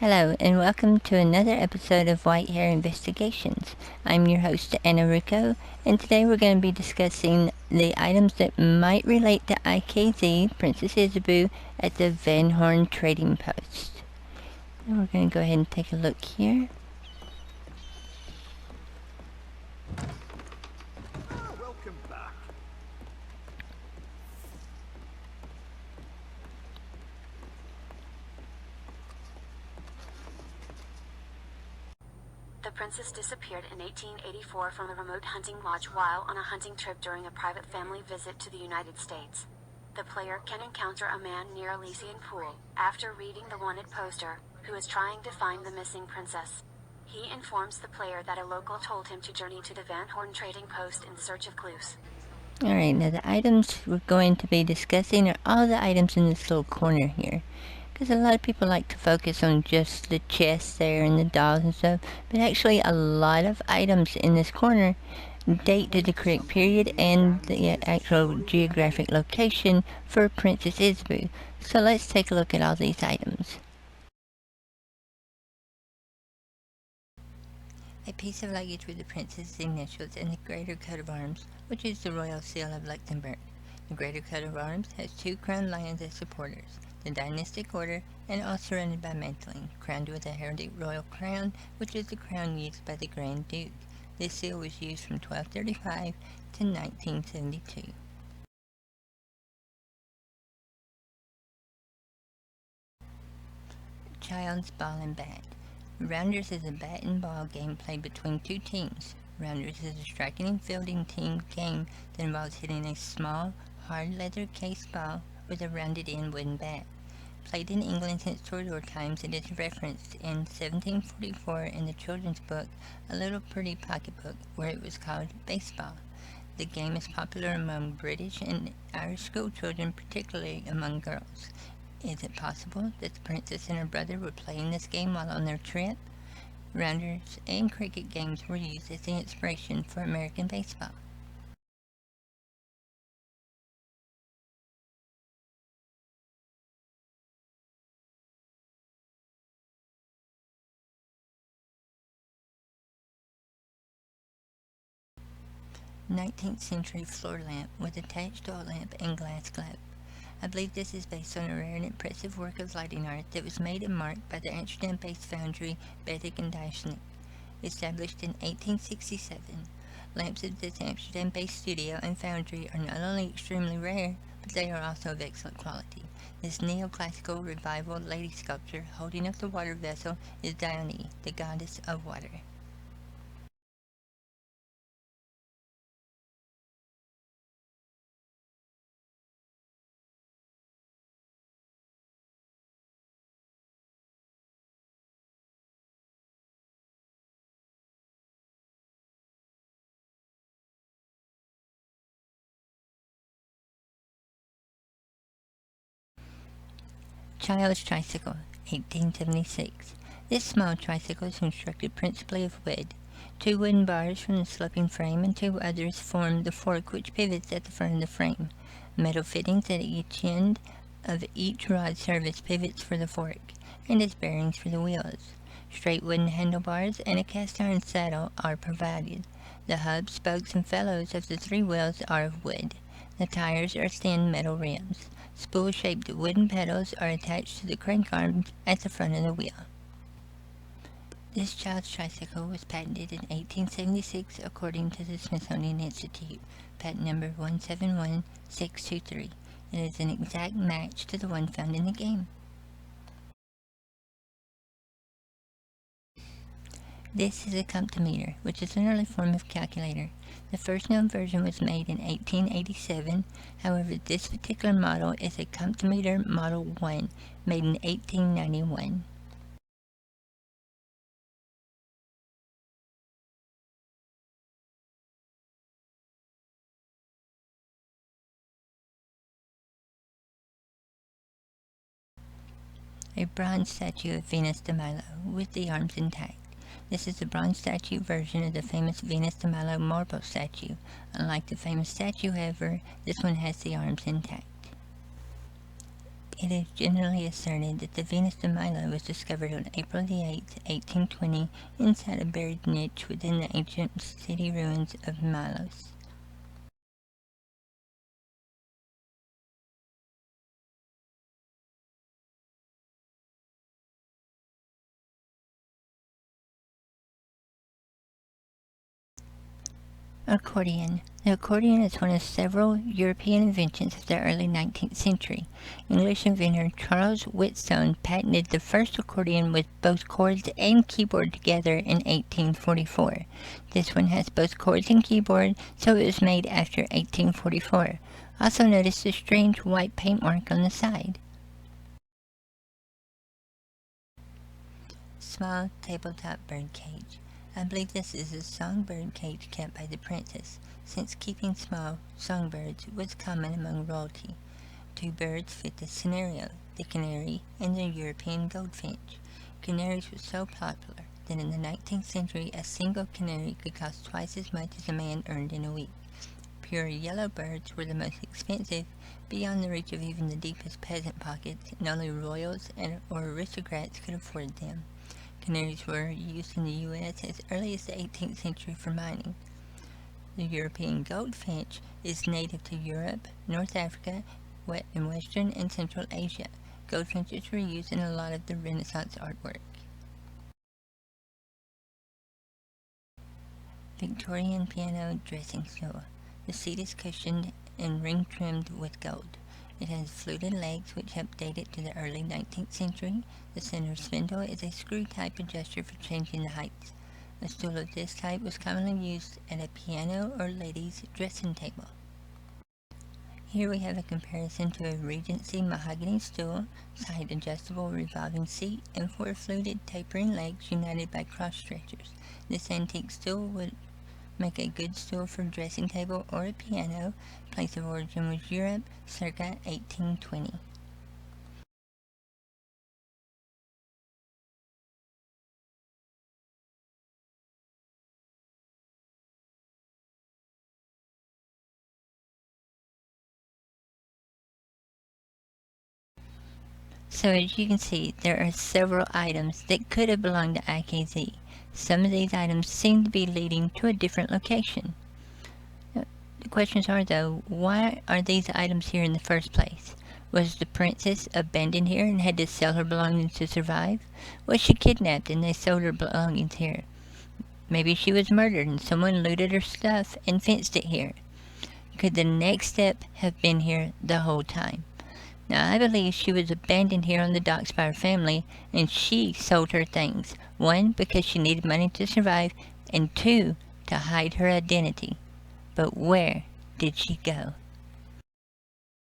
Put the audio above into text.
Hello, and welcome to another episode of White Hare Investigations. I'm your host, Anna Rucco, and today we're going to be discussing the items that might relate to IKZ, Princess Isabeau, at the Van Horn Trading Post. And we're going to go ahead and take a look here. Welcome back. The princess disappeared in 1884 from the remote hunting lodge while on a hunting trip during a private family visit to the United States. The player can encounter a man near Elysian Pool, after reading the wanted poster, who is trying to find the missing princess. He informs the player that a local told him to journey to the Van Horn Trading Post in search of clues. Alright, now the items we're going to be discussing are all the items in this little corner here. Because a lot of people like to focus on just the chests there and the dolls and stuff, but actually a lot of items in this corner date to the correct period and the actual geographic location for Princess Isabeau. So let's take a look at all these items. A piece of luggage with the princess's initials and the greater coat of arms, which is the royal seal of Luxembourg. The greater coat of arms has two crowned lions as supporters, the dynastic order, and all surrounded by mantling, crowned with a heraldic royal crown, which is the crown used by the Grand Duke. This seal was used from 1235 to 1972. Child's Ball and Bat. Rounders is a bat and ball game played between two teams. Rounders is a striking and fielding team game that involves hitting a small, hard leather case ball with a rounded end wooden bat. Played in England since Tudor times, it is referenced in 1744 in the children's book A Little Pretty Pocketbook, where it was called baseball. The game is popular among British and Irish school children, particularly among girls. Is it possible that the princess and her brother were playing this game while on their trip? Rounders and cricket games were used as the inspiration for American baseball. '19th century floor lamp with attached oil lamp and glass globe. I believe this is based on a rare and impressive work of lighting art that was made and marked by the Amsterdam-based foundry Betek and Dijsselink. Established in 1867, lamps of this Amsterdam-based studio and foundry are not only extremely rare, but they are also of excellent quality. This neoclassical revival lady sculpture holding up the water vessel is Dione, the goddess of water. Child's Tricycle, 1876. This small tricycle is constructed principally of wood. Two wooden bars from the sloping frame and two others form the fork which pivots at the front of the frame. Metal fittings at each end of each rod serve as pivots for the fork and as bearings for the wheels. Straight wooden handlebars and a cast iron saddle are provided. The hubs, spokes, and felloes of the three wheels are of wood. The tires are thin metal rims. Spool-shaped wooden pedals are attached to the crank arms at the front of the wheel. This child's tricycle was patented in 1876 according to the Smithsonian Institute, patent number 171623. It is an exact match to the one found in the game. This is a comptometer, which is an early form of calculator. The first known version was made in 1887. However, this particular model is a comptometer Model 1, made in 1891. A bronze statue of Venus de Milo with the arms intact. This is the bronze statue version of the famous Venus de Milo marble statue. Unlike the famous statue, however, this one has the arms intact. It is generally asserted that the Venus de Milo was discovered on April the 8th, 1820, inside a buried niche within the ancient city ruins of Milos. Accordion. The accordion is one of several European inventions of the early 19th century. English inventor Charles Whitstone patented the first accordion with both chords and keyboard together in 1844. This one has both chords and keyboard, so it was made after 1844. Also notice the strange white paint mark on the side. Small tabletop bird cage. I believe this is a songbird cage kept by the princess, since keeping small songbirds was common among royalty. Two birds fit this scenario, the canary and the European goldfinch. Canaries were so popular that in the 19th century a single canary could cost twice as much as a man earned in a week. Pure yellow birds were the most expensive, beyond the reach of even the deepest peasant pockets, and only royals or aristocrats could afford them. Canaries were used in the U.S. as early as the 18th century for mining. The European goldfinch is native to Europe, North Africa, and Western and Central Asia. Goldfinches were used in a lot of the Renaissance artwork. Victorian piano dressing stool. The seat is cushioned and ring-trimmed with gold. It has fluted legs which help date it to the early 19th century. The center spindle is a screw-type adjuster for changing the heights. A stool of this type was commonly used at a piano or ladies' dressing table. Here we have a comparison to a Regency mahogany stool, side adjustable revolving seat, and four fluted tapering legs united by cross stretchers. This antique stool would make a good stool for a dressing table or a piano. Place of origin was Europe, circa 1820. So as you can see, there are several items that could have belonged to IKZ. Some of these items seem to be leading to a different location. The questions are, though, why are these items here in the first place? Was the princess abandoned here and had to sell her belongings to survive? Was she kidnapped and they sold her belongings here? Maybe she was murdered and someone looted her stuff and fenced it here. Could the next step have been here the whole time? Now, I believe she was abandoned here on the docks by her family, and she sold her things. 1, because she needed money to survive, and 2, to hide her identity. But where did she go?